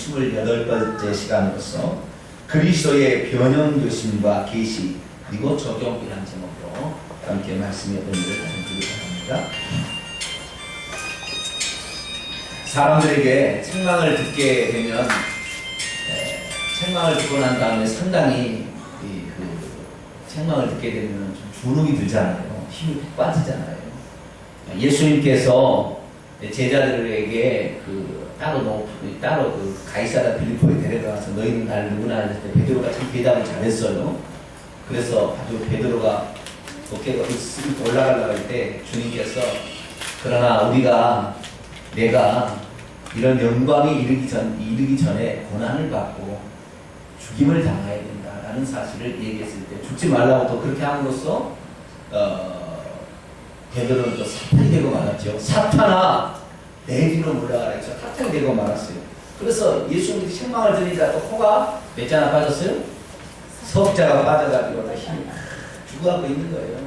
28번째 시간으로서 그리스도의 변형교심과 계시 그리고 적용이라는 제목으로 함께 말씀의 의미를 나누기를 바랍니다. 사람들에게 책망을 듣게 되면 책망을 듣고 난 다음에 상당히 책망을 듣게 되면 좀 주눅이 들잖아요. 힘이 푹 빠지잖아요. 예수님께서 제자들에게 따로 가이사랴 빌립보에 데려가서 너희는 나를 누구나 할 때 베드로가 참 대답을 잘했어요. 그래서 아주 베드로가 어깨가 쓱 올라가려고 할 때 주님께서 그러나 내가 이런 영광이 이르기 전에 고난을 받고 죽임을 당해야 된다라는 사실을 얘기했을 때 죽지 말라고 또 그렇게 함으로써 베드로는 또 사탄이 되고 말았죠. 사탄아 내 뒤로 물러가라 했죠. 사탄이 되고 말았어요. 그래서 예수님이 책망을 들으니까 또 코가 몇 자나 빠졌어요? 석자가 빠져가지고 힘이 죽어가고 있는 거예요.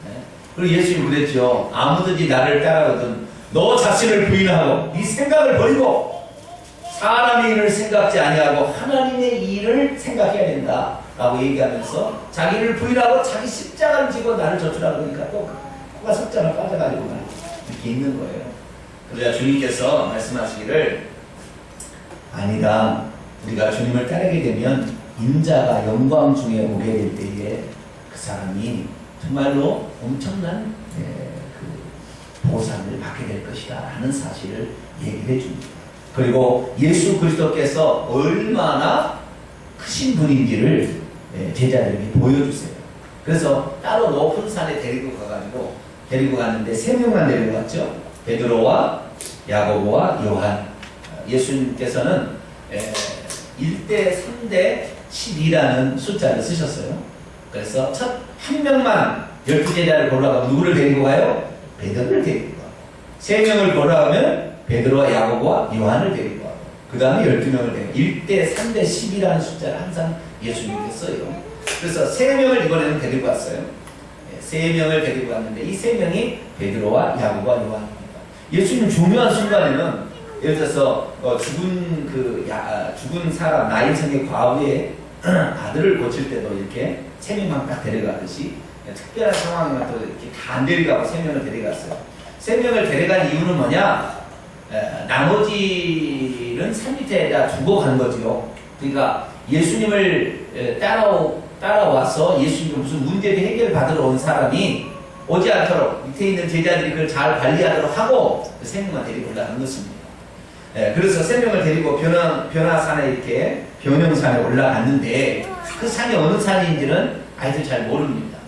네? 그리고 예수님이 그랬죠. 아무든지 나를 따라오든 너 자신을 부인하고 네 생각을 버리고 사람의 일을 생각지 아니하고 하나님의 일을 생각해야 된다 라고 얘기하면서 자기를 부인하고 자기 십자가를 지고 나를 젖으라고 그러니까 또 코가 석자가 빠져가지고 이렇게 있는 거예요. 그러자 주님께서 말씀하시기를 아니다. 우리가 주님을 따르게 되면 인자가 영광 중에 오게 될 때에 그 사람이 정말로 엄청난 보상을 받게 될 것이다 라는 사실을 얘기를 해줍니다. 그리고 예수 그리스도께서 얼마나 크신 분인지를 제자들에게 보여주세요. 그래서 따로 높은 산에 데리고 갔는데 세 명만 데리고 갔죠. 베드로와 야고보와 요한. 예수님께서는 1대 3대 12라는 숫자를 쓰셨어요. 그래서 한 명만 12제자를 골라가면 누구를 데리고 가요? 베드로를 데리고 가고 3명을 골라가면 베드로와 야고보와 요한을 데리고 가고 그 다음에 12명을 데리고 1대 3대 10이라는 숫자를 항상 예수님께서 써요. 그래서 3명을 이번에는 데리고 왔어요. 3명을 데리고 왔는데 이 3명이 베드로와 야고보와 요한입니다. 예수님 중요한 순간에는 예를 들어서 죽은 사람 나인성의 과부의 아들을 고칠 때도 이렇게 3명만 딱 데려가듯이 특별한 상황에만 또 이렇게 다 안 데려가고 3명을 데려갔어요. 3명을 데려간 이유는 뭐냐? 나머지는 산 밑에다 두고 간 거죠. 그러니까 예수님을 따라와서 예수님을 무슨 문제를 해결받으러 온 사람이 오지 않도록 밑에 있는 제자들이 그걸 잘 관리하도록 하고 3명만 데리고 올라간 것입니다. 그래서 3명을 데리고 변화산에 이렇게 변형산에 올라갔는데 그 산이 어느 산인지는 아이들 잘 모릅니다.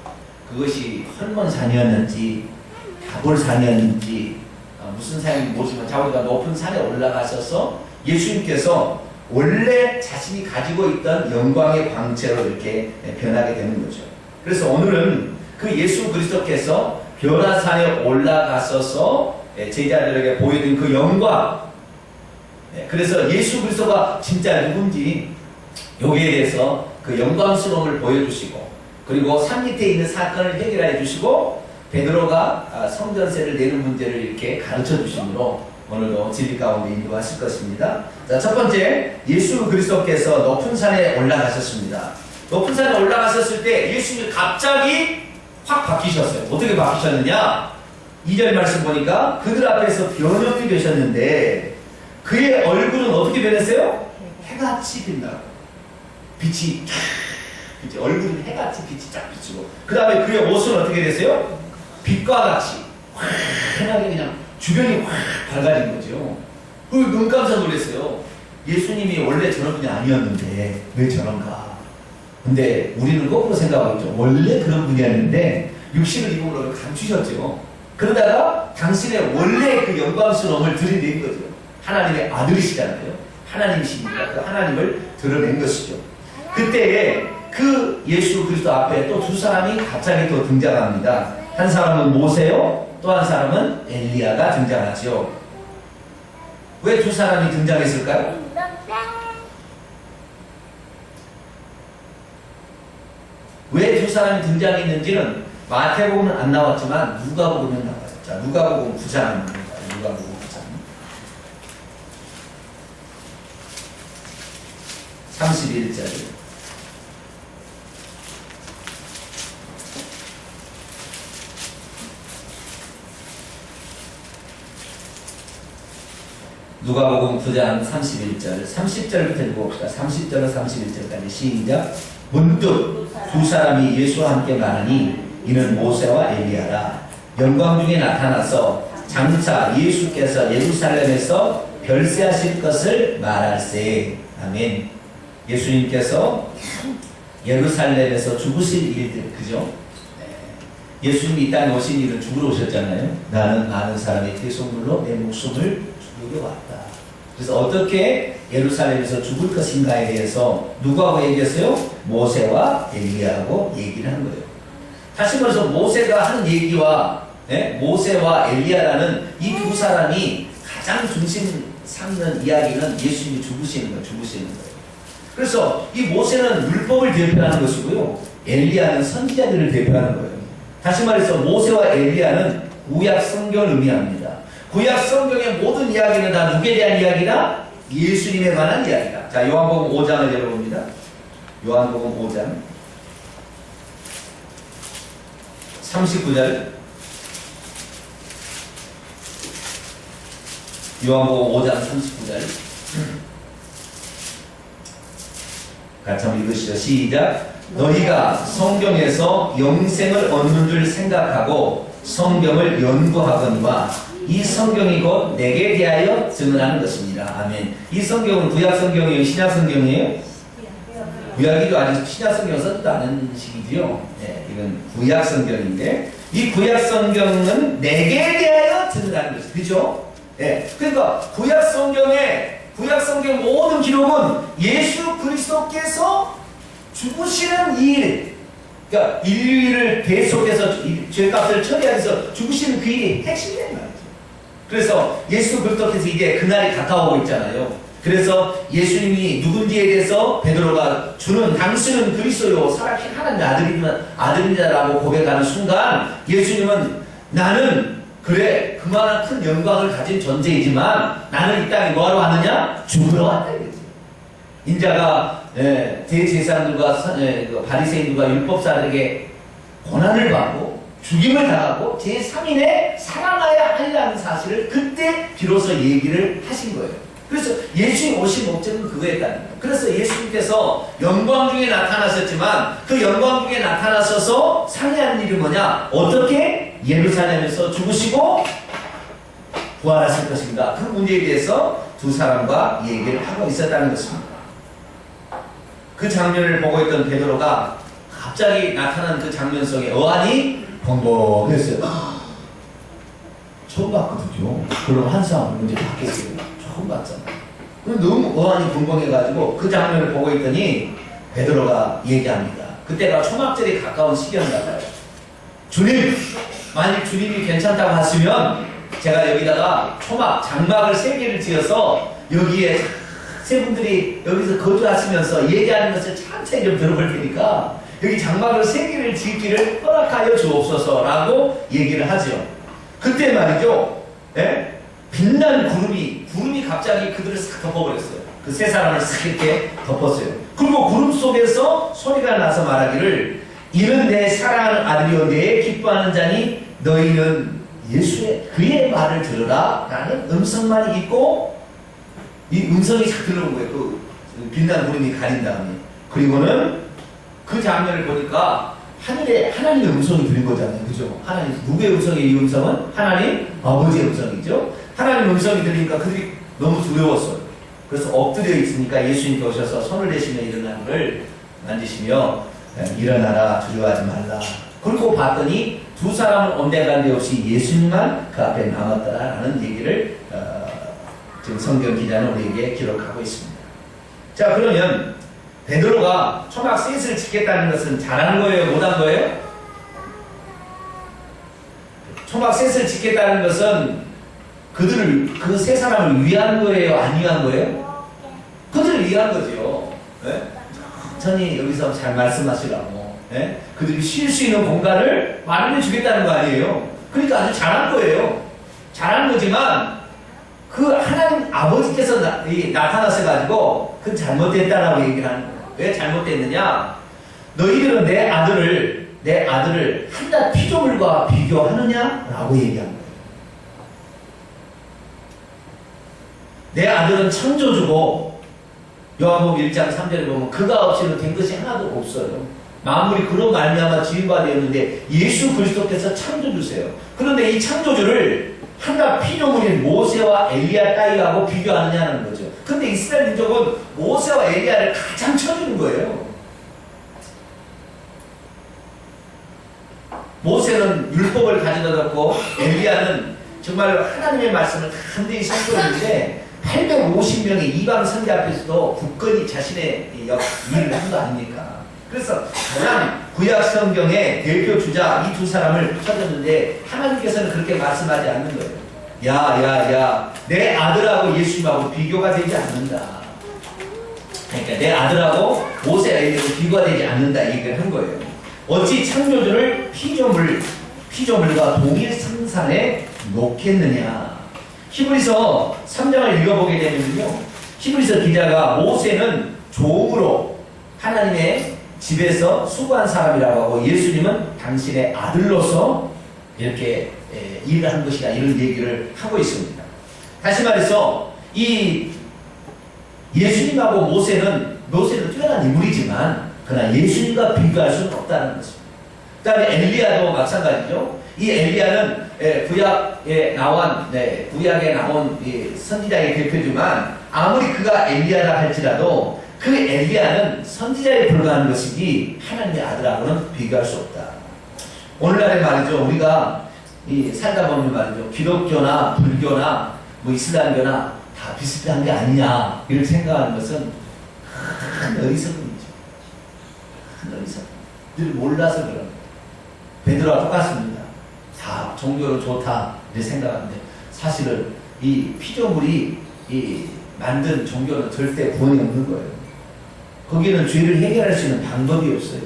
그것이 헐몬산이었는지 다볼산이었는지 무슨 산인지 모르지만 자기가 높은 산에 올라가셔서 예수님께서 원래 자신이 가지고 있던 영광의 광채로 이렇게 변하게 되는 거죠. 그래서 오늘은 그 예수 그리스도께서 변화산에 올라가셔서 제자들에게 보여준 그 영광, 그래서 예수 그리스도가 진짜 누군지 여기에 대해서 그 영광스러움을 보여주시고 그리고 산 밑에 있는 사건을 해결해 주시고 베드로가 성전세를 내는 문제를 이렇게 가르쳐 주심으로 오늘도 진리 가운데 인도하실 것입니다. 자, 첫 번째, 예수 그리스도께서 높은 산에 올라가셨습니다. 높은 산에 올라가셨을 때 예수님이 갑자기 확 바뀌셨어요. 어떻게 바뀌셨느냐? 2절 말씀 보니까 그들 앞에서 변형이 되셨는데 그의 얼굴은 어떻게 변했어요? 해같이 빛나고 빛이 얼굴은 해같이 빛이 쫙 비치고 그 다음에 그의 옷은 어떻게 됐어요? 빛과 같이 환하게 그냥 주변이 확 밝아진 거죠. 눈 깜짝 놀랐어요. 예수님이 원래 저런 분이 아니었는데 왜 저런가? 근데 우리는 거꾸로 생각하고 있죠. 원래 그런 분이었는데 육신을 입음으로 감추셨죠. 그러다가 당신의 원래 그 영광스러움을 드러낸 거죠. 하나님의 아들이시잖아요. 하나님이시니까 그 하나님을 드러낸 것이죠. 그때에 그 예수 그리스도 앞에 또 두 사람이 갑자기 또 등장합니다. 한 사람은 모세요. 또 한 사람은 엘리야가 등장하죠. 왜 두 사람이 등장했을까요? 왜 두 사람이 등장했는지는 마태복음은 안 나왔지만 누가복음은 나왔죠. 자, 누가복음 9장입니다. 누가복음 9장. 31절. 누가복음 9장 31절, 30절부터 읽어봅시다. 30절에서 31절까지 시작. 문득 두 사람이 예수와 함께 말하니 이는 모세와 엘리야라. 영광 중에 나타나서 장차 예수께서 예루살렘에서 별세하실 것을 말할세. 아멘. 예수님께서 예루살렘에서 죽으실 일들, 그죠? 예수님이 이 땅에 오신 일은 죽으러 오셨잖아요. 나는 많은 사람의 대속물로 내 목숨을 죽으러 왔다. 그래서 어떻게 예루살렘에서 죽을 것인가에 대해서 누구하고 얘기했어요? 모세와 엘리야하고 얘기를 한 거예요. 다시 말해서 모세가 하는 얘기와 모세와 엘리야라는 이 두 사람이 가장 중심 삼는 이야기는 예수님이 죽으시는 거예요. 그래서 이 모세는 율법을 대표하는 것이고요. 엘리야는 선지자들을 대표하는 거예요. 다시 말해서 모세와 엘리야는 구약 성경을 의미합니다. 구약 성경의 모든 이야기는 다 누구에 대한 이야기다? 예수님에 관한 이야기다. 자, 요한복음 5장을 열어봅니다. 요한복음 5장 39절. 요한복음 5장 39절. 같이 한번 읽으시죠. 시작. 너희가 성경에서 영생을 얻는 줄 생각하고 성경을 연구하거니와 이 성경이 곧 내게 대하여 증언하는 것입니다. 아멘. 이 성경은 구약 성경이에요? 신약 성경이에요? 구약이도 아직 신약 성경 썼지도 않은 시기지요. 네, 이건 구약 성경인데 이 구약 성경은 내게 대하여 증언하는 것이죠. 그죠? 네, 그러니까 구약 성경 모든 기록은 예수 그리스도께서 죽으시는 일, 그러니까 인류를 대속해서 죄값을 처리하기 위해서 죽으시는 그 일이 핵심이에요. 그래서 예수 그리스도께서 이제 그날이 가까워오고 있잖아요. 그래서 예수님이 누군지에 대해서 베드로가 주는 당신은 그리스도요 살아계신 하나님의 아들이다라고 고백하는 순간 예수님은 나는 그래 그만한 큰 영광을 가진 존재이지만 나는 이 땅에 뭐하러 왔느냐? 죽으러 왔다 이거지. 인자가 대제사장들과 바리새인들과 율법사들에게 고난을 받고 죽임을 당하고 제3인에 살아나야 하리라는 사실을 그때 비로소 얘기를 하신 거예요. 그래서 예수님 오신 목적은 그거였다는 거예요. 그래서 예수님께서 영광 중에 나타나셨지만 그 영광 중에 나타나셔서 상의하는 일이 뭐냐? 어떻게 예루살렘에서 죽으시고 부활하실 것인가? 그 문제에 대해서 두 사람과 얘기를 하고 있었다는 것입니다. 그 장면을 보고 있던 베드로가 갑자기 나타난 그 장면 속에 어안이 벙벙했어요. 처음 봤거든요. 그럼 한 사람은 문제 받겠어요. 처음 봤잖아. 너무 어안이 벙벙해가지고 그 장면을 보고 있더니 베드로가 얘기합니다. 그때가 초막절에 가까운 시기였나 봐요. 주님, 만약 주님이 괜찮다고 하시면 제가 여기다가 장막을 3개를 지어서 여기에 세 분들이 여기서 거주하시면서 얘기하는 것을 천천히 좀 들어볼 테니까 여기 장막을 3개를 짓기를 허락하여 주옵소서라고 얘기를 하죠. 그때 말이죠. 빛난 구름이 갑자기 그들을 싹 덮어버렸어요. 그 세 사람을 싹 이렇게 덮었어요. 그리고 구름 속에서 소리가 나서 말하기를 이는 내 사랑하는 아들이요 내 기뻐하는 자니 너희는 그의 말을 들으라 라는 음성만 있고 이 음성이 싹 들어온 거예요. 그 빛난 구름이 가린 다음에. 그리고는 그 장면을 보니까 하늘에 하나님의 음성이 들린 거잖아요. 그죠? 하나님, 누구의 음성이에요? 이 음성은? 하나님 아버지의 음성이죠. 하나님 음성이 들리니까 그들이 너무 두려웠어요. 그래서 엎드려 있으니까 예수님께 오셔서 손을 대시며 일어나는 걸 만지시며 일어나라 두려워하지 말라. 그리고 봤더니 두 사람은 온데간데 없이 예수님만 그 앞에 남았더라라는 얘기를 지금 성경 기자는 우리에게 기록하고 있습니다. 자, 그러면 베드로가 초막 셋을 지켰다는 것은 잘한 거예요? 못한 거예요? 초막 셋을 지켰다는 것은 그 세 사람을 위한 거예요? 안 위한 거예요? 그들을 위한 거죠. 천천히 여기서 잘 말씀하시라고. 그들이 쉴 수 있는 공간을 마련해 주겠다는 거 아니에요? 그러니까 아주 잘한 거예요. 잘한 거지만 그 하나님 아버지께서 나타나셔가지고 그건 잘못됐다라고 얘기를 하는 거예요. 왜 잘못됐느냐? 너희들은 내 아들을 한낱 피조물과 비교하느냐? 라고 얘기한 거예요. 내 아들은 창조주고 요한복음 1장 3절에 보면 그가 없이는 된 것이 하나도 없어요. 만물이 그로 말미암아 지음바 되었는데 예수 그리스도께서 창조주세요. 그런데 이 창조주를 한낱 피조물인 모세와 엘리야 따위하고 비교하느냐는 거죠. 근데 이스라엘 민족은 모세와 엘리야를 가장 쳐주는 거예요. 모세는 율법을 가져다 줬고 엘리야는 정말 하나님의 말씀을 담대히 선포했는데 850명의 이방 선지 앞에서도 굳건히 자신의 일을 한 거 아닙니까? 그래서 가장 구약 성경의 대표 주자 이 두 사람을 쳐줬는데 하나님께서는 그렇게 말씀하지 않는 거예요. 야, 내 아들하고 예수님하고 비교가 되지 않는다. 그러니까 내 아들하고 모세와 엘리야하고 비교가 되지 않는다 이 얘기를 한 거예요. 어찌 창조주를 피조물과 동일 상상에 놓겠느냐. 히브리서 3장을 읽어보게 되면요, 히브리서 기자가 모세는 종으로 하나님의 집에서 수고한 사람이라고 하고 예수님은 당신의 아들로서 이렇게 일을 한 것이다 이런 얘기를 하고 있습니다. 다시 말해서 이 예수님하고 모세는 뛰어난 인물이지만 그러나 예수님과 비교할 수는 없다는 것입니다. 그 다음에 엘리야도 마찬가지죠. 이 엘리야는 구약에 나온 선지자의 대표지만 아무리 그가 엘리야라 할지라도 그 엘리야는 선지자에 불과한 것이지 하나님의 아들하고는 비교할 수 없다. 오늘날에 말이죠, 우리가 살다 보면 말이죠, 기독교나 불교나 이슬람교나 다 비슷한 게 아니냐 이렇게 생각하는 것은 큰 어리석음이죠. 큰 어리석음. 늘 몰라서 그런 거예요. 베드로와 똑같습니다. 다 종교로 좋다 이렇게 생각하는데 사실은 이 피조물이 만든 종교는 절대 구원이 없는 거예요. 거기는 죄를 해결할 수 있는 방법이 없어요.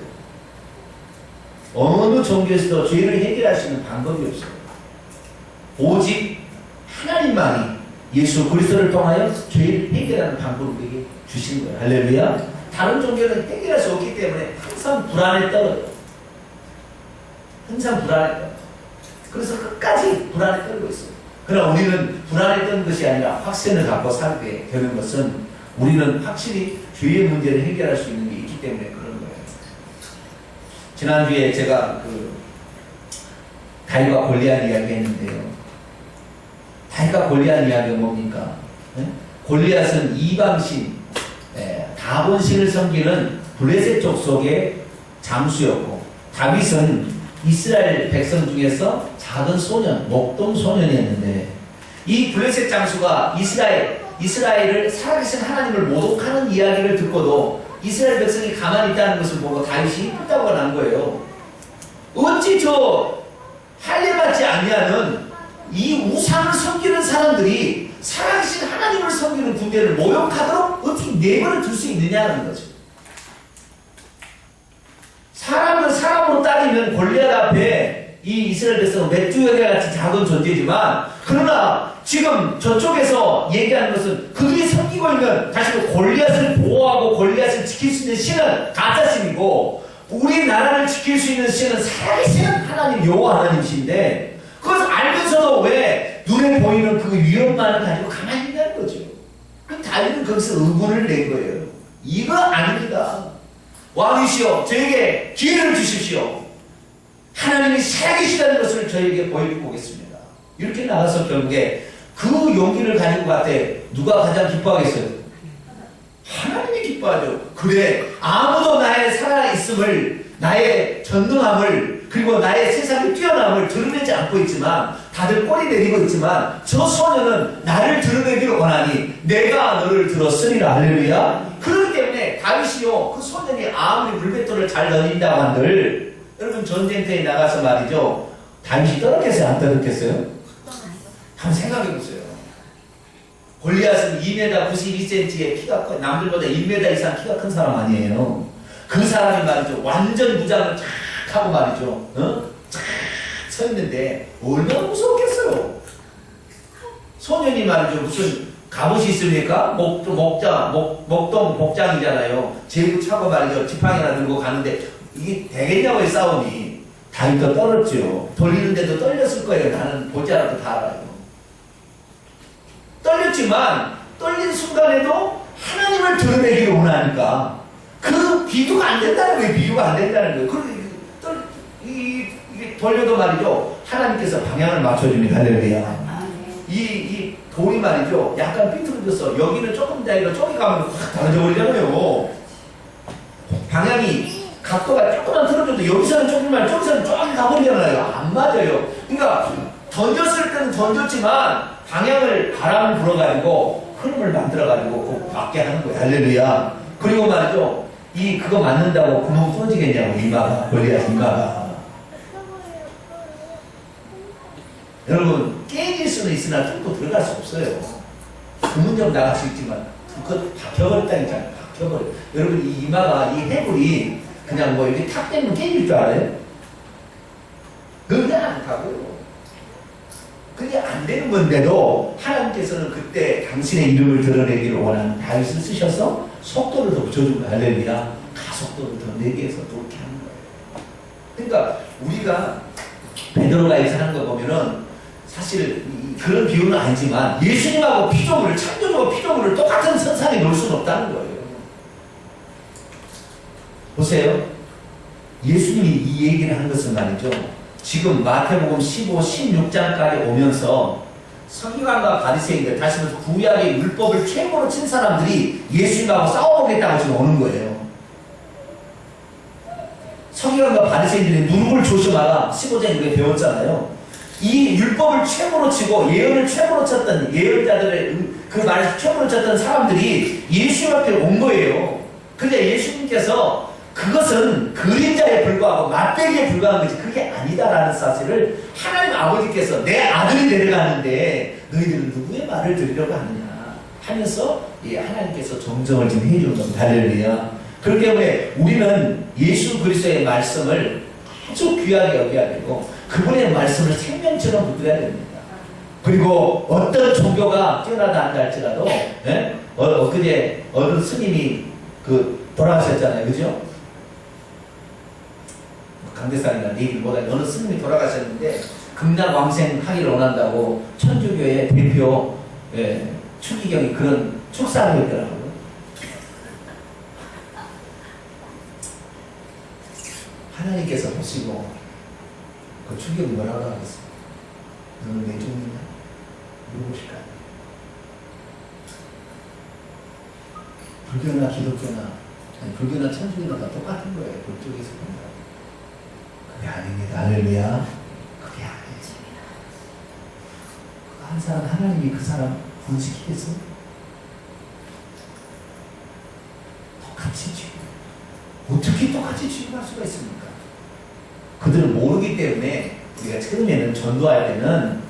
어느 종교에서도 죄를 해결할 수 있는 방법이 없어요. 오직 하나님만이 예수 그리스도를 통하여 죄를 해결하는 방법을 우리에게 주신 거예요. 할렐루야. 다른 종교는 해결할 수 없기 때문에 항상 불안에 떨어져요. 항상 불안에 떨어져요. 그래서 끝까지 불안에 떨고 있어요. 그러나 우리는 불안에 떠는 것이 아니라 확신을 갖고 살게 되는 것은 우리는 확실히 죄의 문제를 해결할 수 있는 게 있기 때문에 그런 거예요. 지난주에 제가 다윗과 골리앗 이야기 했는데요. 다윗과 골리앗 이야기가 뭡니까? 골리앗은 이방신, 다본신을 섬기는 블레셋 족속의 장수였고, 다윗은 이스라엘 백성 중에서 작은 소년, 목동 소년이었는데, 이 블레셋 장수가 이스라엘을 살아계신 하나님을 모독하는 이야기를 듣고도 이스라엘 백성이 가만히 있다는 것을 보고 다윗이 끄떡을 난 거예요. 어찌 할례받지 아니하는 이 우상을 섬기는 사람들이 살아계신 하나님을 섬기는 군대를 모욕하도록 어떻게 내버려 둘 수 있느냐는 거죠. 사람은 사람으로 따지면 골리앗 앞에 이 이스라엘 백성은 맥주여과 같이 작은 존재지만, 그러나 지금 저쪽에서 얘기하는 것은 그들이 섬기고 있는 다시 골리앗을 보호하고 골리앗을 지킬 수 있는 신은 가짜신이고, 우리나라를 지킬 수 있는 신은 살아계신 하나님 여호와 하나님이신데, 그것을 알면서도 왜 눈에 보이는 그 위험만을 가지고 가만히 있다는 거죠. 다윗은 거기서 의문을 낸 거예요. 이거 아닙니다. 왕이시여, 저에게 기회를 주십시오. 하나님이 살아계시다는 것을 저에게 보여주겠습니다. 이렇게 나가서 결국에 그 용기를 가지고 갔대. 누가 가장 기뻐하겠어요? 하나님이 기뻐하죠. 그래, 아무도 나의 살아있음을, 나의 전능함을, 그리고 나의 세상의 뛰어남을 드러내지 않고 있지만, 다들 꼬리 내리고 있지만, 저 소녀는 나를 드러내기를 원하니 내가 너를 들었으리라. 할렐루야. 그렇기 때문에 다윗이요, 그 소년이 아무리 물맷돌을 잘 던진다고 한들, 여러분 전쟁터에 나가서 말이죠, 다윗이 떨었겠어요? 안 떨었겠어요? 한번 생각해보세요. 골리앗은 2m 92cm의 키가 커, 남들보다 1m 이상 키가 큰 사람 아니에요. 그 사람이 말이죠, 완전 무장을 쫙 하고 말이죠, 쫙 서 있는데 얼마나 무서웠겠어요. 소년이 말이죠. 무슨 갑옷이 있습니까? 목동 복장이잖아요. 제구 차고 말이죠. 지팡이나 들고 가는데 이게 되겠냐고요, 싸움이. 다리도 떨었죠. 돌리는데도 떨렸을 거예요. 나는 보지 않아도 다 알아요. 떨렸지만 떨린 순간에도 하나님을 드러내기를 원하니까 그 비교가 안 된다는 거예요. 비교가 안 된다는 거예요. 이게 돌려도 말이죠. 하나님께서 방향을 맞춰줍니다. 할렐루야. 이 돌이 말이죠. 약간 삐뚤어져서 여기는 조금 다니고 저기 가면 확 달라져 버리잖아요. 방향이 각도가 조금만 틀어져도 여기서는 조금만 저기서는 조금 가버리잖아요. 안 맞아요. 그러니까 던졌을 때는 던졌지만 방향을 바람을 불어가지고 흐름을 만들어가지고 맞게 하는 거예요. 할렐루야. 그리고 말이죠. 그거 맞는다고 구멍 뚫어지겠냐고. 이마가 걸려야 이마가. 여러분 깨질 수는 있으나 뚫고 들어갈 수 없어요. 그 문제로 나갈 수 있지만 그거 박혀버렸다니까요. 박혀버려. 여러분 이 이마가 이 해골이 그냥 뭐 이렇게 탁 떼면 깨질 줄 알아요? 그게 않다고요. 그게 안 되는 건데도 하나님께서는 그때 당신의 이름을 드러내기를 원하는 다윗을 쓰셔서 속도를 더 붙여준 거예요. 할렐루야. 가속도를 더 내게 해서 또 이렇게 하는 거예요. 그러니까 우리가 베드로가 이렇게 하는 거 보면은 사실 그런 비유는 아니지만 예수님하고 피조물을 창조주와 피조물을 똑같은 선상에 놓을 수는 없다는 거예요. 보세요. 예수님이 이 얘기를 한 것은 말이죠. 지금 마태복음 15, 16장까지 오면서 서기관과 바리새인들, 다시 말해서 구약의 율법을 최고로 친 사람들이 예수님하고 싸워보겠다고 지금 오는 거예요. 서기관과 바리새인들이 누룩을 조심하라 15장에 우리가 배웠잖아요. 이 율법을 최고로 치고 예언을 최고로 쳤던 예언자들의 그 말을 최고로 쳤던 사람들이 예수님 앞에 온 거예요. 근데 예수님께서 그것은 그림자에 불과하고 맛배기에 불과한 것이 그게 아니다라는 사실을 하나님 아버지께서 내 아들이 내려가는데 너희들은 누구의 말을 들으려고 하느냐 하면서 하나님께서 정정을 지금 해주는 겁니다. 할렐루야. 그렇기 때문에 우리는 예수 그리스도의 말씀을 아주 귀하게 여겨야 되고 그분의 말씀을 생명처럼 붙여야 됩니다. 그리고 어떤 종교가 뛰어나다 한다 할지라도 엊그제 어느 스님이 돌아가셨잖아요. 그죠? 강대상이나 얘기를 못하니 어느 스님이 돌아가셨는데 극락왕생하기를 원한다고 천주교의 대표 추기경이 그런 축사를 했더라고요. 하나님께서 보시고 그 추기경이 뭐라고 하겠습니까? 너는 내 종이냐? 물어보실까요? 불교나 기독교나 불교나 천주교나 다 똑같은 거예요. 그쪽에서 본다. 그게 아닙니다. 할렐루야. 그게 아니지. 한 사람 하나님이 그 사람 구원시키겠어? 똑같이 취급. 어떻게 똑같이 취급할 수가 있습니까? 그들은 모르기 때문에 우리가 처음에는 전도할 때는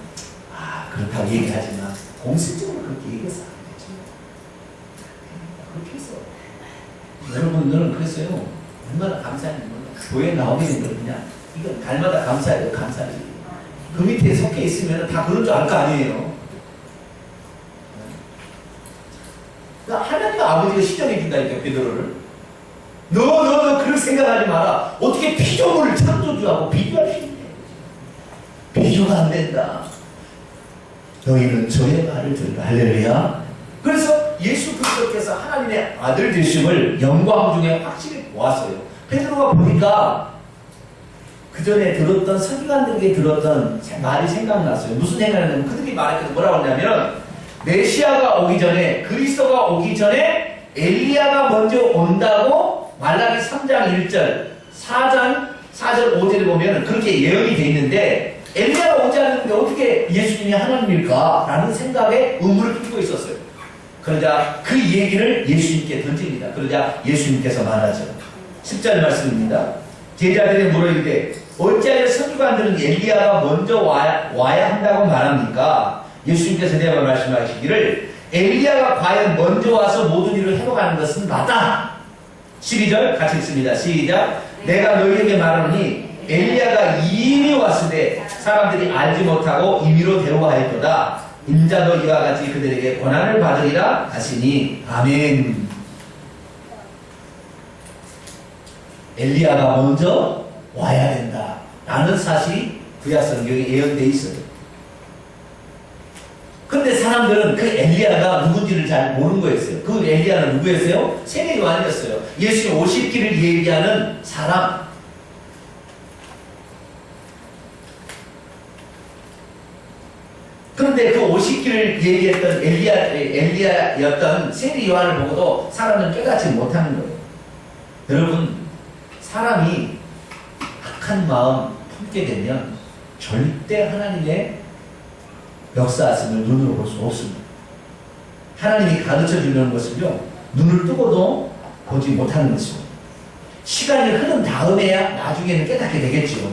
그렇다고 얘기하지만 공식적으로 그렇게 얘기해서 안 되죠. 그렇게 해서 여러분들은 그랬어요. 얼마나 감사한지 몰라. 교회 나오게 된 거 그냥 이건 달마다 감사해요. 감사해요. 그 밑에 속해 있으면 다 그런 줄 알 거 아니에요. 그러니까 하나님 아버지가 시정해 준다니까 베드로를. 너 그런 생각하지 마라. 어떻게 피조물을 창조주하고 비교할 수 있냐. 비교가 안 된다. 너희는 저의 말을 들으라. 할렐루야. 그래서 예수 그리스도께서 하나님의 아들 되심을 영광 중에 확실히 보았어요. 베드로가 보니까 그 전에 들었던 서기관들에게 들었던 말이 생각났어요. 무슨 생각이냐면 그들이 말했거든. 뭐라고 했냐면 메시아가 오기 전에 그리스도가 오기 전에 엘리야가 먼저 온다고 말라기 3장 1절 4장 4절 5절에 보면 그렇게 예언이 돼 있는데 엘리야가 오지 않는데 어떻게 예수님이 하나님일까? 라는 생각에 의문을 품고 있었어요. 그러자 그 얘기를 예수님께 던집니다. 그러자 예수님께서 말하죠. 10절 말씀입니다. 제자들이 물어이르되 어찌하여 서기관들은 엘리야가 먼저 와야 한다고 말합니까? 예수님께서 대답 말씀하시기를 엘리야가 과연 먼저 와서 모든 일을 회복하는 것은 맞다. 12절 같이 읽습니다. 시작. 내가 너희에게 말하노니 엘리야가 이미 왔으되 사람들이 알지 못하고 임의로 대우하였도다. 인자도 이와 같이 그들에게 고난을 받으리라 하시니 아멘. 엘리야가 먼저 와야 된다 라는 사실이 구약 성경에 예언되어 있어요. 그런데 사람들은 그 엘리야가 누군지를 잘 모르는 거였어요. 그 엘리야는 누구였어요? 세례 요한이었어요. 예수님 오실 길을 얘기하는 사람. 그런데 그 오실 길을 얘기했던 엘리야였던 세례 요한을 보고도 사람은 깨닫지 못하는 거예요. 여러분, 사람이 악한 마음 품게 되면 절대 하나님의 역사하심을 눈으로 볼 수 없습니다. 하나님이 가르쳐 주는 것을요, 눈을 뜨고도 보지 못하는 것입니다. 시간이 흐른 다음에야 나중에는 깨닫게 되겠지요.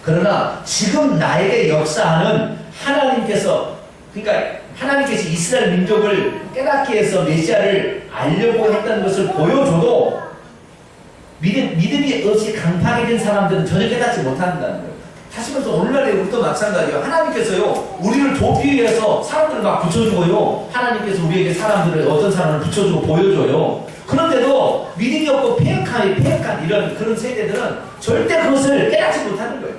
그러나 지금 나에게 역사하는 하나님께서, 그러니까 하나님께서 이스라엘 민족을 깨닫게 해서 메시아를 알려고 했다는 것을 보여줘도 믿음이 없이 강팍해진 사람들은 전혀 깨닫지 못한다는 거예요. 다시 말해서 오늘날의 우리도 마찬가지예요. 하나님께서요, 우리를 돕기 위해서 사람들을 막 붙여주고요. 하나님께서 우리에게 사람들을, 어떤 사람을 붙여주고 보여줘요. 그런데도 믿음이 없고 폐역한 이런 그런 세대들은 절대 그것을 깨닫지 못하는 거예요.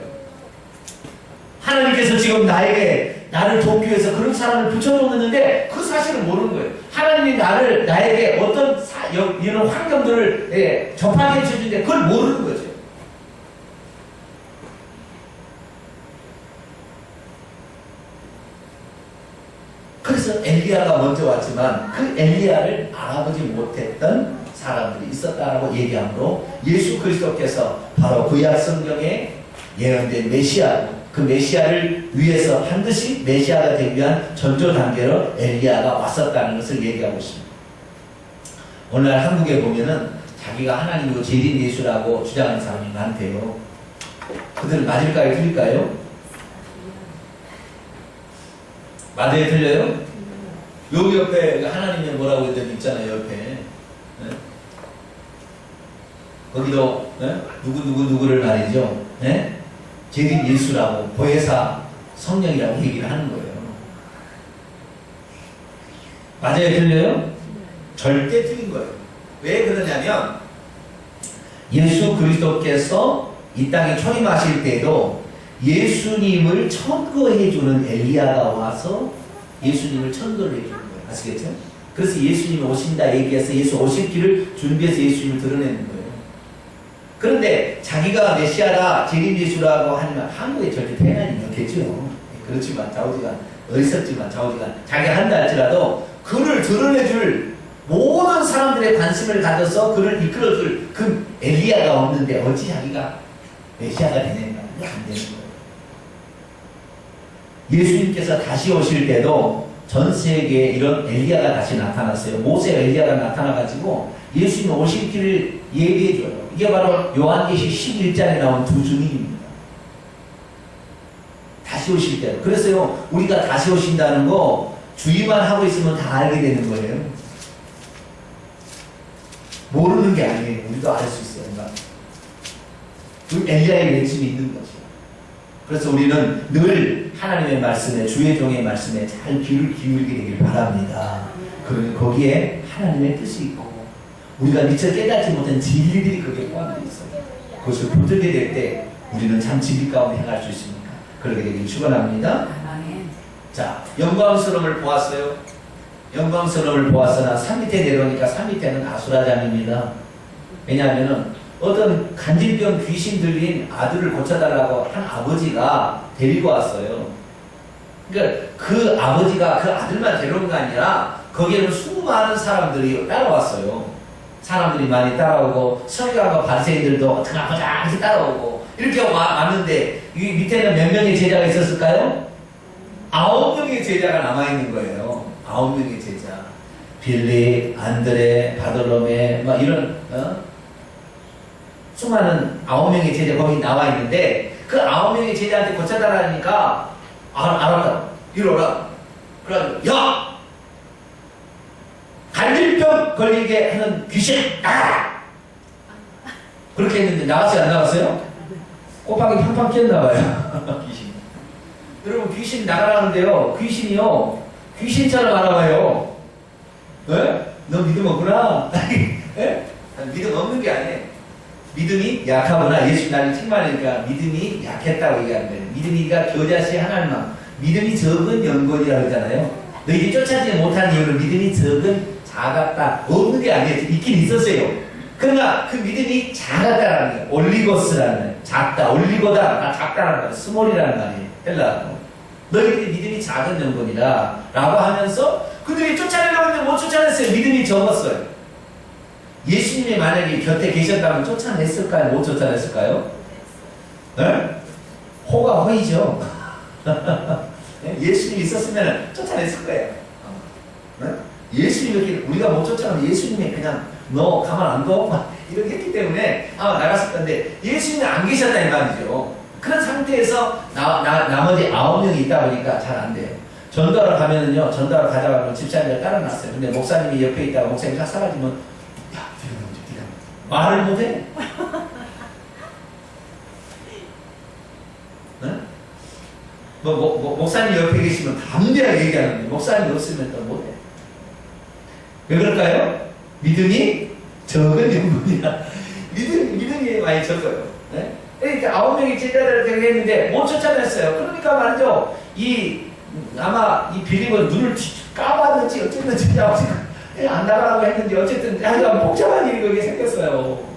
하나님께서 지금 나를 돕기 위해서 그런 사람을 붙여줬는데 그 사실을 모르는 거예요. 하나님이 나에게 어떤 이런 환경들을 접하게 해주는데 그걸 모르는 거죠. 그래서 엘리야가 먼저 왔지만 그 엘리야를 알아보지 못했던 사람들이 있었다라고 얘기하므로 예수 그리스도께서 바로 구약 성경에 예언된 메시아, 그 메시아를 위해서 반드시 메시아가 되기 위한 전조 단계로 엘리야가 왔었다는 것을 얘기하고 있습니다. 오늘날 한국에 보면은 자기가 하나님으로 재림 예수라고 주장하는 사람이 많대요. 그들은 맞을까요? 틀릴까요? 맞아요? 틀려요? 여기 옆에 하나님이 뭐라고 했더니 있잖아요. 옆에 네? 거기도 네? 누구를 말이죠. 네? 재림 예수라고 보혜사 성령이라고 얘기를 하는 거예요. 맞아요? 틀려요? 절대 틀린 거예요. 왜 그러냐면 예수 그리스도께서 이 땅에 초림하실 때도 예수님을 천거해주는 엘리야가 와서 예수님을 천거를 해주는 거예요. 아시겠죠? 그래서 예수님이 오신다 얘기해서 예수 오실 길을 준비해서 예수님을 드러내는 거예요. 그런데 자기가 메시아라 재림 예수라고 하면 한국에 절대 태난이 없겠죠. 그렇지만 좌우지간 어리석지만 좌우지간 자기가 한다 할지라도 그를 드러내줄 모든 사람들의 관심을 가져서 그를 이끌어줄 그 엘리야가 없는데 어찌 자기가 메시아가 되는가? 안 되는 거예요. 예수님께서 다시 오실 때도 전 세계에 이런 엘리야가 다시 나타났어요. 모세 엘리야가 나타나가지고 예수님 오실 길을 얘기해줘요. 이게 바로 요한계시 11장에 나온 두 증인입니다. 다시 오실 때. 그래서요, 우리가 다시 오신다는 거 주의만 하고 있으면 다 알게 되는 거예요. 모르는 게 아니에요. 우리도 알 수 있어요. 그 엘리야의 외침이 있는 거죠. 그래서 우리는 늘 하나님의 말씀에, 주의 종의 말씀에 잘 귀를 기울이게 되길 바랍니다. 그러면 거기에 하나님의 뜻이 있고 우리가 미처 깨닫지 못한 진리들이 거기에 포함되어 있어요. 그것을 붙들게 될 때 우리는 참 진리 가운데 행할 수 있습니까? 그렇게 되길 축원합니다. 자, 영광스러움을 보았어요. 영광스러움을 보았으나 산 밑에 내려오니까 산 밑에는 아수라장입니다. 왜냐하면은 어떤 간질병 귀신 들린 아들을 고쳐달라고 한 아버지가 데리고 왔어요. 그러니까 그 아버지가 그 아들만 데려온 게 아니라 거기에는 수많은 사람들이 따라왔어요. 사람들이 많이 따라오고 서기관과 바리새인들도 어떻게 하자 해서 따라오고 이렇게 왔는데 이 밑에는 몇 명의 제자가 있었을까요? 9명의 제자가 남아있는 거예요. 9명의 제자. 빌립, 안드레, 바돌로메 막 이런 수많은 9명의 제자 거기 나와 있는데 그 9명의 제자한테 고쳐달라니까 알았다. 이러라. 그래가지고 야! 갈질병 걸리게 하는 귀신 나가라! 그렇게 했는데 나갔어요? 안 나갔어요? 꼬박이 팡팡 꼈나봐요. 귀신. 여러분 귀신 나가라는데요. 귀신이요. 귀신처럼 알아봐요. 네? 너 믿음 없구나. 네? 믿음 없는 게 아니에요. 믿음이 약하구나. 예수 나를 책망하니까 믿음이 약했다고 얘기하는 거예요. 믿음이가 겨자씨 하나님만. 믿음이 적은 연골이라고 하잖아요. 너희들이 쫓아지지 못한 이유는 믿음이 적은 작았다. 없는 게 아니에요. 있긴 있었어요. 그러나 그 믿음이 작았다라는 거예요. 올리고스라는 거예요. 작다. 올리고다. 작다라는 거예요. 스몰이라는 말이에요. 헬라어. 너희들이 믿음이 작은 연골이다. 라고 하면서 그들이 쫓아내려고 했는데 못 쫓아냈어요. 믿음이 적었어요. 예수님이 만약에 곁에 계셨다면 쫓아냈을까요? 못 쫓아냈을까요? 네? 호가 호이죠. 예수님이 있었으면 쫓아냈을 거예요. 네? 예수님이 이렇게 우리가 못 쫓아가면 예수님이 그냥 너 가만 안 둬? 막 이렇게 했기 때문에 아마 나갔을 건데 예수님이 안 계셨다 이 말이죠. 그런 상태에서 나머지 9명이 있다 보니까 잘 안 돼요. 전도하러 가면은요, 전도하러 가자고 집사님을 따라놨어요. 근데 목사님이 옆에 있다가 목사님이 딱 사라지면 야, 뒤로 말을 못해. 네? 목사님 옆에 계시면 담대하게 얘기하는데 목사님 없으면 또 못해. 왜 그럴까요? 믿음이 적은 영혼이야. 믿음이 많이 적어요. 네? 그러니까 9명이 제자들을 데려했는데 못 쫓아냈어요. 그러니까 말이죠. 아마 이 빌립은 눈을 까봤는지 어쨌든지 안 나가라고 했는데 어쨌든 하여간 복잡한 일이 거기에 생겼어요.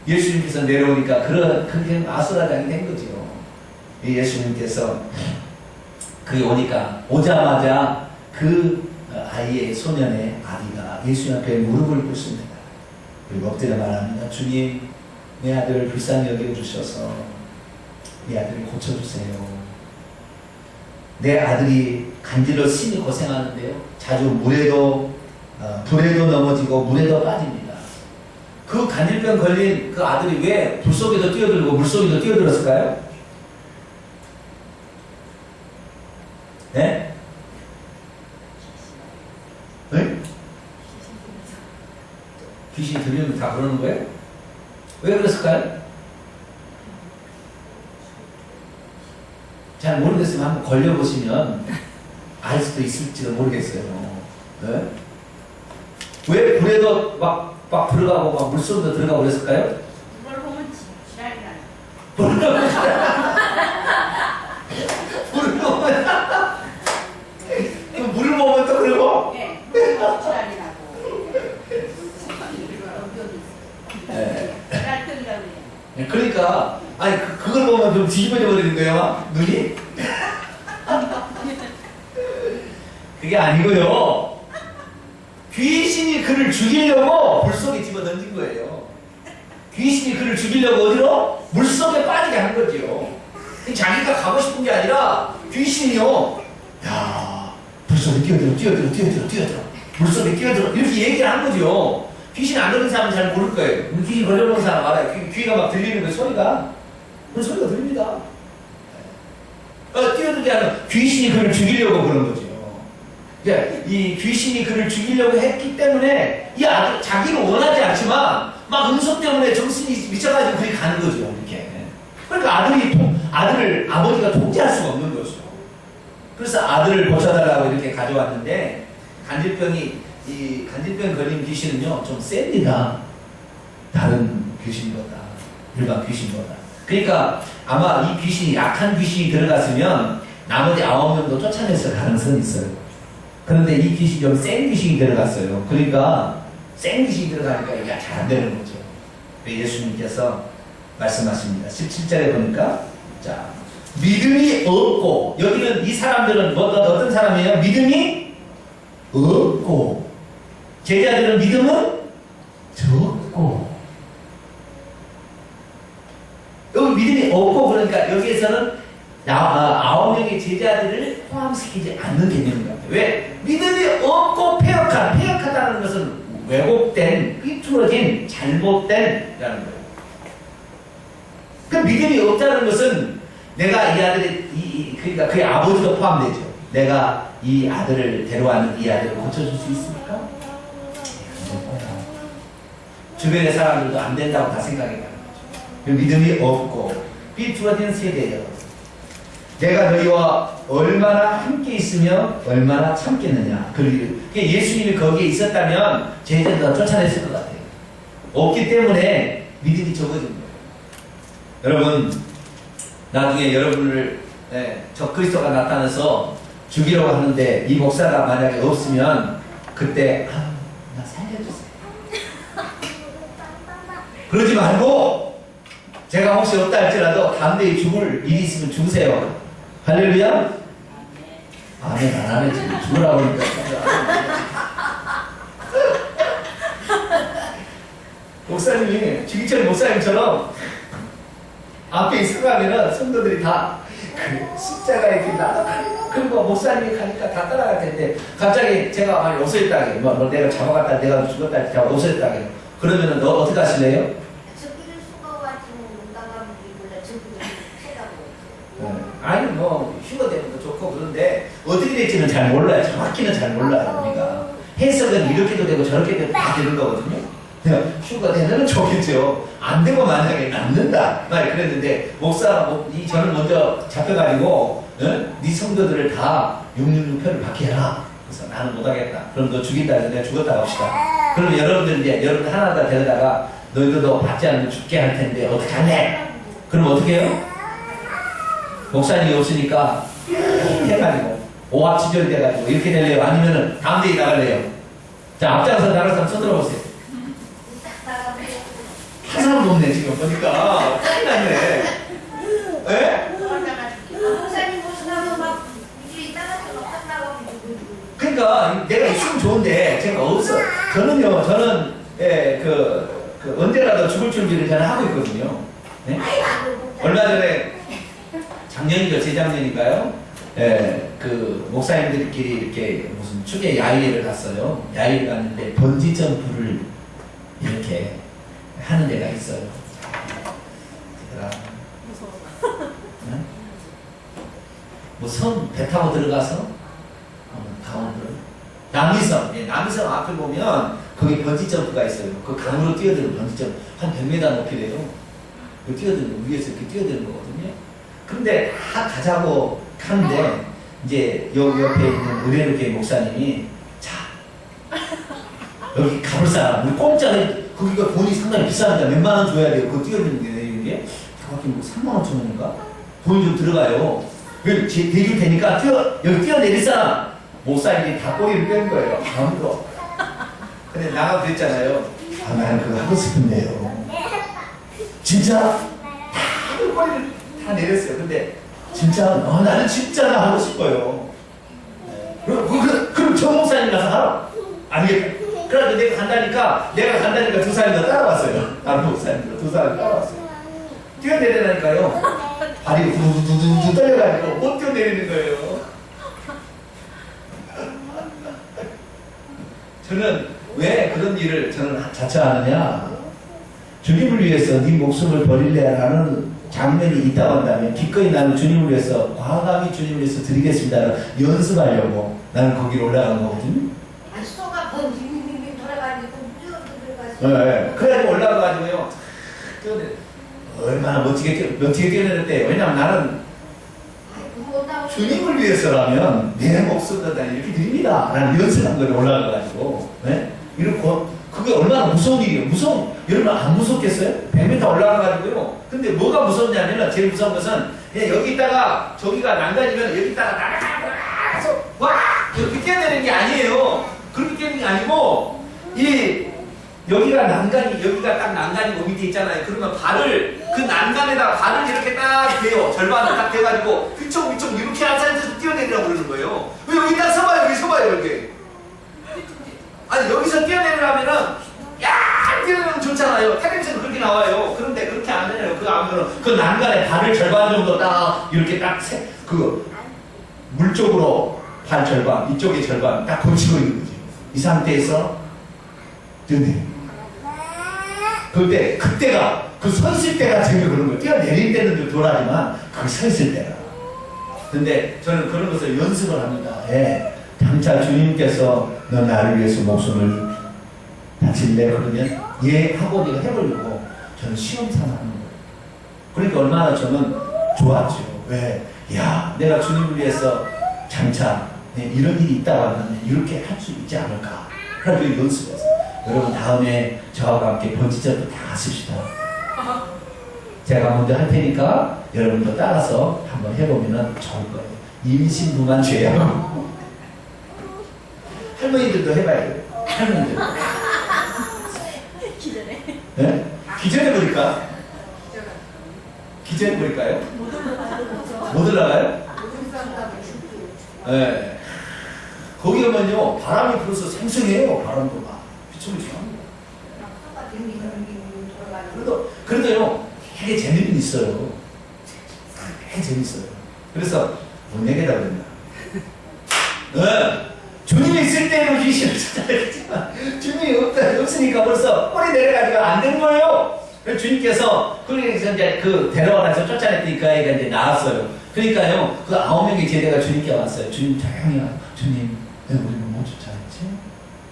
예수님께서 내려오니까 그게 아수라장이 된 거죠. 예수님께서 오자마자 그 아이의 소년의 아비가 예수님 앞에 무릎을 꿇습니다. 그리고 엎드려 말합니다. 주님, 내 아들을 불쌍히 여겨주셔서 내 아들을 고쳐주세요. 내 아들이 간질로 심히 고생하는데요. 자주 물에도 불에도 넘어지고 물에도 빠집니다. 그 간질병 걸린 그 아들이 왜 불 속에도 뛰어들고 물 속에도 뛰어들었을까요? 네? 네? 귀신이 들리면 다 그러는 거예요? 왜 그랬을까요? 잘 모르겠으면 한번 걸려보시면 알 수도 있을지도 모르겠어요. 네? 왜 불에도 막 들어가고 막 물속에도 들어가고 그랬을까요? 그걸 보면 지랄이 나요. 물을 보면 또 그러고? 네, 지랄이 나고. 네. 지랄거리라고 그래요. 네, 그러니까 아니 그걸 보면 좀 뒤집어져 버리는 거예요, 눈이? 그게 아니고요. 귀신이 그를 죽이려고 물속에 집어 던진 거예요. 귀신이 그를 죽이려고 어디로? 물속에 빠지게 한 거지요. 자기가 가고 싶은 게 아니라 귀신이요. 야, 물속에 뛰어들어. 물속에 뛰어들어. 이렇게 얘기를 한 거죠. 귀신 안 걸린 사람은 잘 모를 거예요. 귀신 걸려놓은 사람 알아요. 귀가 막 들리는 거 소리가. 그 소리가 들립니다. 뛰어들게 하면 귀신이 그를 죽이려고 그런 거죠. 이 귀신이 그를 죽이려고 했기 때문에 이 아들, 자기는 원하지 않지만 막 음성 때문에 정신이 미쳐가지고 그렇게 가는 거죠. 이렇게. 그러니까 아들을 아버지가 통제할 수가 없는 거죠. 그래서 아들을 고쳐달라고 이렇게 가져왔는데 이 간질병 걸린 귀신은요 좀 셉니다. 다른 귀신보다, 일반 귀신보다. 그러니까 아마 이 귀신이 약한 귀신이 들어갔으면 나머지 9명도 쫓아냈을 가능성이 있어요. 그런데 이 귀신이 좀 센 귀신이 들어갔어요. 그러니까 센 귀신이 들어가니까 이게 잘 안 되는 거죠. 예수님께서 말씀하십니다. 17절에 보니까 자 믿음이 없고, 여기는 이 사람들은 어떤 사람이에요? 믿음이 없고, 제자들은 믿음은 적고. 여기 믿음이 없고, 그러니까 여기에서는 9명의 제자들을 포함시키지 않는 개념인 것 같아요. 왜? 믿음이 없고 폐역하다는 것은 왜곡된, 삐뚤어진, 잘못된 이라는 거예요. 그 믿음이 없다는 것은 내가 이 아들의 그러니까 그의 아버지도 포함되죠. 내가 이 아들을 데려왔는 이 아들을 고쳐줄 수 있습니까? 주변의 사람들도 안 된다고 다 생각했다는 거죠. 그 믿음이 없고 삐뚤어진 세대예요. 내가 너희와 얼마나 함께 있으며 얼마나 참겠느냐. 그게 예수님이 거기에 있었다면 제자들 다 쫓아냈을 것 같아요. 없기 때문에 믿음이 적어진 거예요. 여러분, 나중에 여러분을 적그리스도가 나타나서 죽이려고 하는데 이 목사가 만약에 없으면 그때 나 살려주세요. 그러지 말고 제가 혹시 없다 할지라도 담대히 죽을 일이 있으면 죽으세요. 할렐루야? 아멘 안 하네. 지금 죽으라고 하니까. 목사님이 주기철 목사님처럼 앞에 있어가면은 성도들이 다 그 숫자가 이렇게 나가고 그리고 목사님이 가니까 다 따라갈 텐데 갑자기 제가 많이 없어졌다게 뭐 내가 잡아갔다 내가 죽었다 제가 없어졌다게 그러면은 너 어떻게 하실래요? 저기를 수고하지는 못하면 몰라 저기를 해라고. 아니 뭐 휴가 되는 거 좋고 그런데 어떻게 될지는 잘 몰라요. 정확히는 잘 몰라요. 우리가 해석은 이렇게도 되고 저렇게도 되고 다 되는 거거든요. 휴가 되면 좋겠죠. 안 되고 만약에 남는다 말 그랬는데 목사 저는 먼저 잡혀가지고 네 성도들을 다 666표를 받게 해라. 그래서 나는 못하겠다. 그럼 너 죽인다 해서 내가 죽었다 합시다. 그러면 여러분들 이제 여러분들 하나하나 데려다가 너희들도 받지 않으면 죽게 할 텐데 어떻게 할래? 그럼 어떻게 해요? 목사님이 없으니까 해가지고 오합지졸 돼가지고 이렇게 될래요? 아니면은 다음 데에 나갈래요? 자 앞장서 나갈 사람 손들어 보세요. 한 사람도 없네 지금 보니까 큰일 났네. 예? 목사님 모시면 막 이제 따라서 막 나가고 그러니까 내가 있으면 좋은데 제가 없어. 저는 언제라도 죽을 준비를 저는 하고 있거든요. 네? 얼마 전에 작년이죠, 재작년인가요? 그 목사님들끼리 이렇게 무슨 축제 야외를 갔어요. 야외를 갔는데 번지 점프를 이렇게 하는 데가 있어요. 뭐 배 타고 들어가서 강원도로 남이섬, 남이섬 앞에 보면 거기 번지 점프가 있어요. 그 강으로 뛰어드는 번지 점프 한 100m 높이 돼요. 그 뛰어드는 위에서 이렇게 뛰어드는 거거든요. 근데 다 가자고 하는데 이제 여기 옆에 있는 의뢰교회 목사님이 자 여기 가볼 사람 우리 공짜로 거기가 돈이 상당히 비쌉니다. 몇만 원 줘야 돼요. 그거 뛰어드는 게 정확히 뭐 3만 5천 원인가? 돈이 좀 들어가요. 대줄 테니까 여기 뛰어내릴 사람 목사님이 다 꼬리를 뺀 거예요. 아무도. 근데 나가 그랬잖아요. 아 나는 그거 하고 싶은데요. 진짜 다 꼬리를 다 내렸어요. 근데 진짜 나는 진짜 나 하고 싶어요. 그럼 저 목사님 가서 하라. 아니겠다. 그래도 내가 간다니까 두 사람이 더 따라왔어요. 다른 목사님들 두 사람이 따라왔어요. 뛰어내리라니까요. 발이 두두두두 떨려가지고 못 뛰어내리는 거예요. 저는 왜 그런 일을 저는 자처하느냐. 주님을 위해서 네 목숨을 버릴래라는 장면이 있다고 한다면 기꺼이 나는 주님을 위해서 과감히 주님을 위해서 드리겠습니다를 연습하려고 나는 거기로 올라간 거거든요. 수가 빙빙빙 돌아가지고 무조건 들어가서. 그래가지고 올라가가지고요. 얼마나 멋지게 뛰어내렸대요. 왜냐면 나는 주님을 위해서라면 내 목숨도 다 이렇게 드립니다. 라는 연습한 거에 올라가가지고. 네? 이렇고, 그게 얼마나 무서운 일이에요. 여러분 안 무섭겠어요? 100m 올라가가지고요. 근데 뭐가 무섭냐면, 제일 무서운 것은, 그냥 여기 있다가, 저기가 난간이면 여기 있다가 나가서, 와! 이렇게 뛰어내리는 게 아니에요. 그렇게 뛰어내는 게 아니고, 여기가 딱 난간이고 밑에 있잖아요. 그러면 그 난간에다 발을 이렇게 딱 대요. 절반을 딱 대가지고, 위쪽 이렇게 한 상태에서 뛰어내리라고 그러는 거예요. 왜 여기 딱 서봐요, 여기 서봐요, 이렇게. 아니, 여기서 뛰어내리려면은, 뛰어내리면 좋잖아요. 텔레비전 그렇게 나와요. 그런데 그렇게 안 되네요. 그 난간에 발을 절반 정도 딱, 이렇게 물 쪽으로 발 절반, 이쪽에 절반 딱 걸치고 있는 거지. 이 상태에서 뛰어내리는 그때가 그 서 있을 때가 제일 그런 거예요. 뛰어내릴 때는 좀 덜하지만 그 서 있을 때가. 근데 저는 그런 것을 연습을 합니다. 당차 주님께서 너 나를 위해서 목숨을 바칠래? 그러면 하고 내가 해보려고 저는 시험 삼아 하는 거예요. 그러니까 얼마나 저는 좋았죠. 왜? 야, 내가 주님을 위해서 장차 이런 일이 있다고 하면 이렇게 할 수 있지 않을까. 그래서 연습해서 여러분 다음에 저와 함께 번지점프 다 하십시다. 제가 먼저 할 테니까 여러분도 따라서 한번 해보면 좋을 거예요. 임신부만 죄하고 할머니들도 해봐야 돼요. 할머니들. 기대네. 네? 기절해버릴까? 기절해버릴까요? 못 올라가요? 네. 거기 가면요 바람이 불어서 생생해요. 바람도 막 비춰비춰합니다. 그래도요 되게 재미는 있어요. 되게 재밌어요. 그래서 못 내게다 그랬나. 네. 주님이 있을 때는 귀신을 찾아야겠지만 주님이 없으니까 벌써 꼬리 내려가지고 안 되는 거예요. 그래서 주님께서 그래서 이제 그 데려와서 쫓아냈으니까 얘가 이제 나왔어요. 그러니까요 그 9명의 제자가 주님께 왔어요. 주님 조용히 와. 주님 왜 우리를 못 쫓아냈지?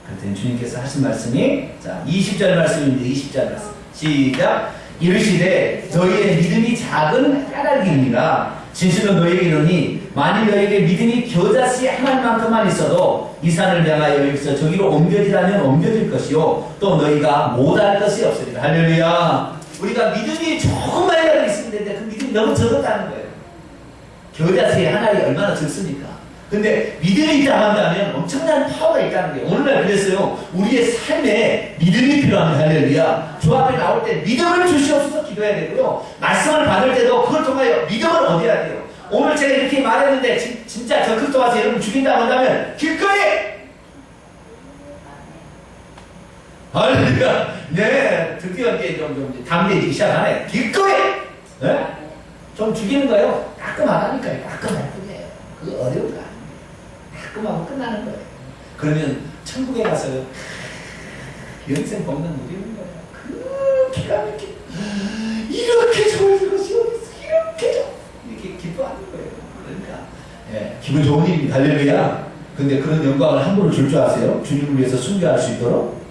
그랬더니 주님께서 하신 말씀이 자 20절 말씀입니다. 20절 말씀 시작. 이르시되 너희의 믿음이 작은 까닭입니다. 진실로 너희에게 이르니 만일 너희에게 믿음이 겨자씨 한 알만큼만 있어도 이 산을 향하여 여기서 저기로 옮겨지라면 옮겨질 것이요 또 너희가 못할 것이 없으리라. 할렐루야. 우리가 믿음이 조금만이라도 있으면 되는데 그 믿음이 너무 적었다는 거예요. 겨자씨 한 알이 얼마나 적습니까? 근데 믿음이 있다고 한다면 엄청난 파워가 있다는 거예요. 오늘날 그랬어요. 우리의 삶에 믿음이 필요합니다. 할렐루야. 주 앞에 나올 때 믿음을 주시옵소서 기도해야 되고요. 말씀을 받을 때도 그걸 통하여 믿음을 얻어야 돼요. 오늘 제가 이렇게 말했는데 진짜 저 그리스도 와서 여러분 죽인다고 한다면 기꺼이 할렐루야. 네, 드디어 이제 좀 담대해지기 시작하네. 기꺼이 네? 좀 죽이는 거예요. 따끔하다니까요. 따끔할 뿐이에요. 그거 어려운 거 아니에요. 따끔하고 끝나는 거예요. 그러면 천국에 가서요. 영생 복는 누리는 거예요. 그 기가 막히게 이렇게 좋은 것이 어딨어. 이렇게 기뻐하는 거예요. 그러니까 예, 기분 좋은 일입니다. 할렐루야. 근데 그런 영광을 함부로 줄 줄 아세요? 주님을 위해서 순교할 수 있도록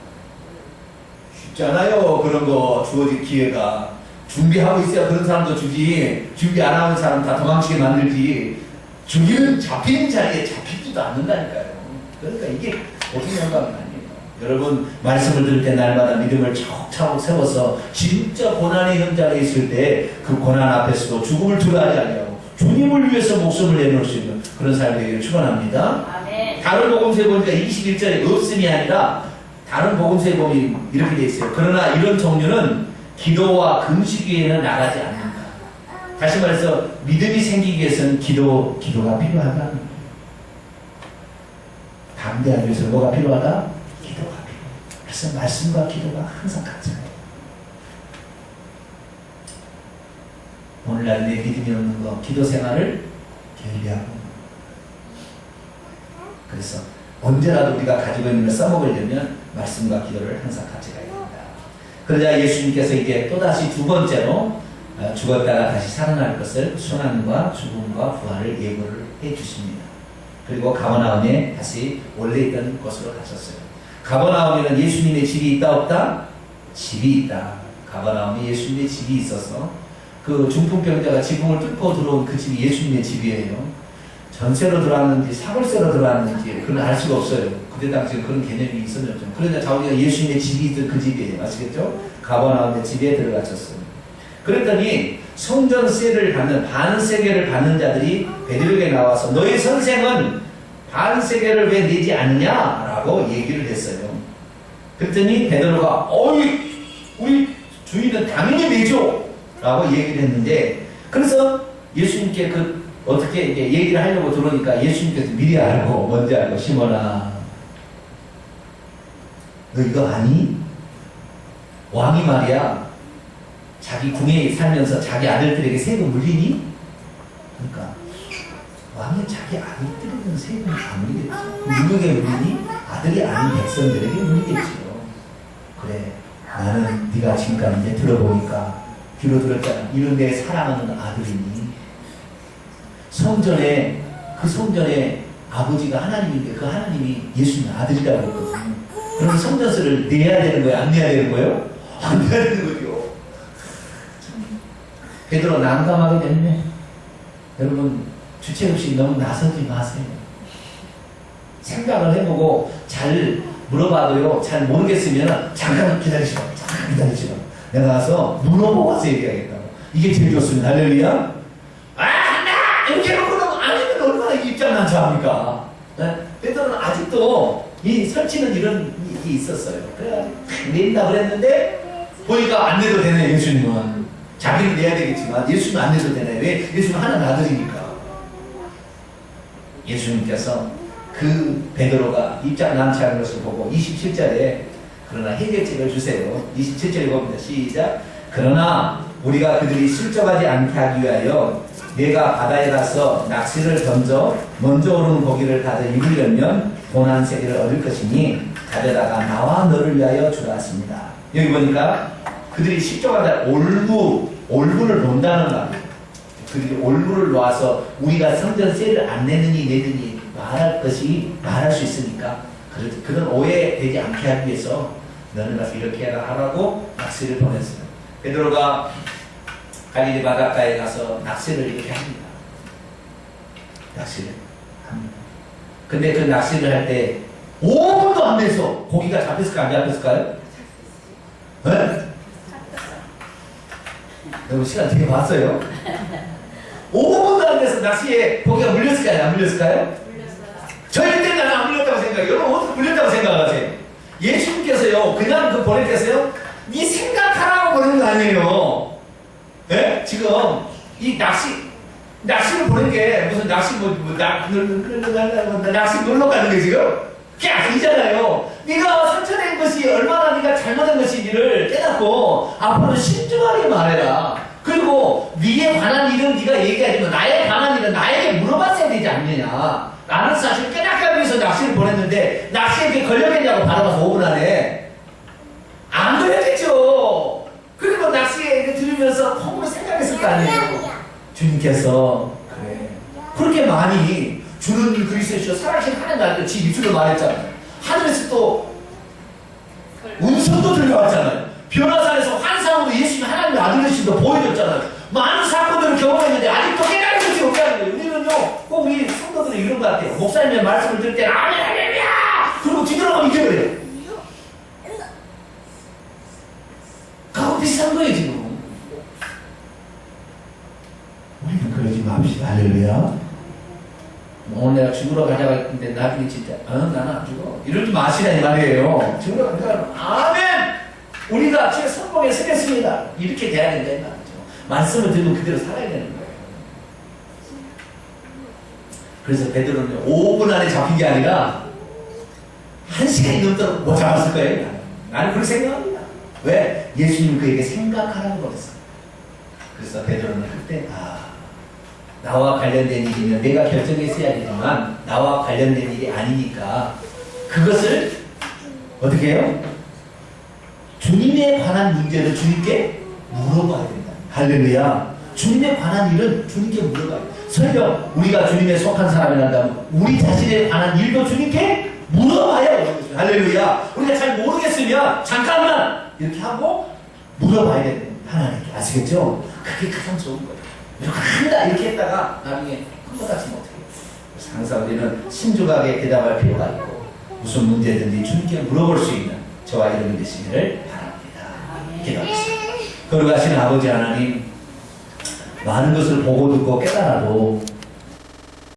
쉽잖아요. 그런 거 주어질 기회가 준비하고 있어야 그런 사람도 주지. 준비 안 하는 사람 다 도망치게 만들지. 주기는 잡히는 자리에 잡히지도 않는다니까요. 그러니까 이게 보통 영광이 아니에요. 여러분 말씀을 들을 때 날마다 믿음을 차곡차곡 세워서 진짜 고난의 현장에 있을 때 그 고난 앞에서도 죽음을 두려워하지 아니하고 주님을 위해서 목숨을 내놓을 수 있는 그런 삶이 되기를 축원합니다. 아멘. 다른 복음서에 보니까 21절에 없음이 아니라 다른 복음서에 보면 이렇게 되어 있어요. 그러나 이런 종류는 기도와 금식 위에는 나가지 않는다. 다시 말해서 믿음이 생기기 위해서는 기도가 필요하다는 거예요. 담대하기 위해서 뭐가 필요하다? 기도가 필요하다. 그래서 말씀과 기도가 항상 같잖아요. 오늘날 내 믿음이 없는 거 기도 생활을 게을리하고 그래서 언제라도 우리가 가지고 있는 걸 써먹으려면 말씀과 기도를 항상 같이 가야 됩니다. 그러자 예수님께서 이제 또다시 두 번째로 죽었다가 다시 살아날 것을 순환과 죽음과 부활을 예고를 해 주십니다. 그리고 가버나움에 다시 원래 있던 곳으로 가셨어요. 가버나움에는 예수님의 집이 있다 없다? 집이 있다. 가버나움에 예수님의 집이 있어서 그 중풍병자가 지붕을 뚫고 들어온 그 집이 예수님의 집이에요. 전세로 들어왔는지 사골세로 들어왔는지 그건 알 수가 없어요. 그때 당시에 그런 개념이 있었죠. 그러나 자우리가 예수님의 집이 있던 그 집이에요. 아시겠죠? 가버나움의 집에 들어가셨어요. 그랬더니 성전세를 받는 반세계를 받는 자들이 베드로에게 나와서 너희 선생은 반세계를 왜 내지 않냐라고 얘기를 했어요. 그랬더니 베드로가 우리 주인은 당연히 내죠 라고 얘기를 했는데 그래서 예수님께 어떻게 이제 얘기를 하려고 들어오니까 예수님께서 미리 알고 먼저 알고 시몬아 너 이거 아니? 왕이 말이야 자기 궁에 살면서 자기 아들들에게 세금 물리니? 그러니까 왕이 자기 아들들에게는 세금을 안 물리겠지. 누구에게 물리니? 아들이 아닌 백성들에게 물리겠지요. 그래 나는 네가 지금까지 이제 들어보니까 귀로 들었잖아. 이런 내 사랑하는 아들이니 성전에 아버지가 하나님인데 그 하나님이 예수님 아들이라고 했거든요. 그럼 성전세를 내야 되는 거예요? 안 내야 되는 거예요? 안 내야 되는 거죠. 베드로 난감하게 됐네. 여러분 주체 없이 너무 나서지 마세요. 생각을 해보고 잘 물어봐도요, 잘 모르겠으면 잠깐 기다리시라. 잠깐 기다리시라. 내가 가서 물어보고 와서 얘기하겠다고. 이게 제일 좋습니다. 할렐루야. 아, 간다! 이렇게 해놓고 아직은 얼마나 입장 난처합니까? 네? 베드로는 아직도 이 설치는 이런 일이 있었어요. 그래가지고 낸다 그랬는데 보니까 안 내도 되네. 예수님은 자기는 내야 되겠지만 예수님은 안 내도 되네. 왜? 예수님은 하나님 아들이니까. 예수님께서 그 베드로가 입장 난처한 것을 보고 27절에 그러나 해결책을 주세요. 27절에 봅니다. 시작. 그러나 우리가 그들이 실족하지 않게 하기 위하여 내가 바다에 가서 낚시를 던져 먼저 오르는 고기를 가져 입으려면 돈 한 세개를 얻을 것이니 가져다가 나와 너를 위하여 주라 했습니다. 여기 보니까 그들이 실족하다 올무를 본다는 말이에요. 그들이 올무를 놓아서 우리가 성전세를 안 내느니 말할 수 있으니까 그런 오해되지 않게 하기 위해서 너는 가서 이렇게 하라고 낚시를 보냈어요. 베드로가 갈릴리 바닷가에 가서 낚시를 이렇게 합니다. 낚시를 합니다. 근데 그 낚시를 할 때 5분도 안 돼서 고기가 잡혔을까요? 안 잡혔을까요? 네? 여러분 시간 되게 봤어요? 5분도 안 돼서 낚시에 고기가 물렸을까요? 안 물렸을까요? 절대 나는 안 물렸다고 생각해요. 여러분 어떻게 물렸다고 생각하세요? 예수님께서요 그냥 그 보내께서요 네 생각하라고 보내는 거 아니에요. 네? 지금 이 낚시를 보낸 게 무슨 낚시 낚시 놀러 가는 게 지금 그게 아니잖아요. 네가 상처된 것이 얼마나 네가 잘못한 것인지를 깨닫고 앞으로 신중하게 말해라. 그리고 네에 관한 일은 네가 얘기하지만 나에 관한 일은 나에게 물어봤어야 되지 않느냐. 나는 사실 깨닫게 하기 위해서 낚시를 보냈는데 낚시에 걸려겠냐고 바라봐서 5분 안에 안 걸렸겠죠. 그리고 낚시에 들으면서 콩으로 생각했을 거 아니에요. 주님께서 그래 그렇게 많이 주는 그리스도시여 살아계신 하나님 나한테 지 밑으로 말했잖아요. 하늘에서 또 운선도 들려왔잖아요. 변화산에서 환상으로 예수님 하나님의 아들이신도 보여줬잖아요. 많은 사건들을 경험했는데 아직도 깨달은 것이 없게 하는 거예요. 우리는요 꼭 우리 성도들은 이런 것 같아요. 목사님의 말씀을 들을 때는 아멘 할렐루야 그리고 뒤돌아가면 잊어버려요. 그거 비슷한 거예요 지금. 우리는 그러지 맙시다. 할렐루야. 오늘 내가 죽으러 가자고 했는데 나중에 진짜 나는 안 죽어 이러지 마시라니 말이에요. 죽으러 가자고 아멘 우리가 제 선봉에 서겠습니다 이렇게 돼야 된다 이 말이죠. 말씀을 들고 그대로 살아야 되는 거예요. 그래서 베드로는 5분 안에 잡힌 게 아니라 1시간이 넘도록 못 잡았을 거예요. 나는 그렇게 생각합니다. 왜? 예수님 그에게 생각하라고 그랬어요. 그래서 베드로는 그때 나와 관련된 일이면 내가 결정했어야 되지만 나와 관련된 일이 아니니까 그것을 어떻게 해요? 주님에 관한 문제를 주님께 물어봐야 된다. 할렐루야. 주님에 관한 일은 주님께 물어봐야 된다. 설령 우리가 주님에 속한 사람이란다면 우리 자신에 관한 일도 주님께 물어봐야 된다. 할렐루야. 우리가 잘 모르겠으면 잠깐만 이렇게 하고 물어봐야 된다. 하나님께. 아시겠죠? 그게 가장 좋은 거예요. 이렇게 한다 이렇게 했다가 나중에 한번 다시 못해요. 항상 우리는 신중하게 대답할 필요가 있고 무슨 문제든지 주님께 물어볼 수 있는 저와 여러분 되시기를 바랍니다. 기도하겠습니다. 거룩하신 아버지 하나님 많은 것을 보고 듣고 깨달아도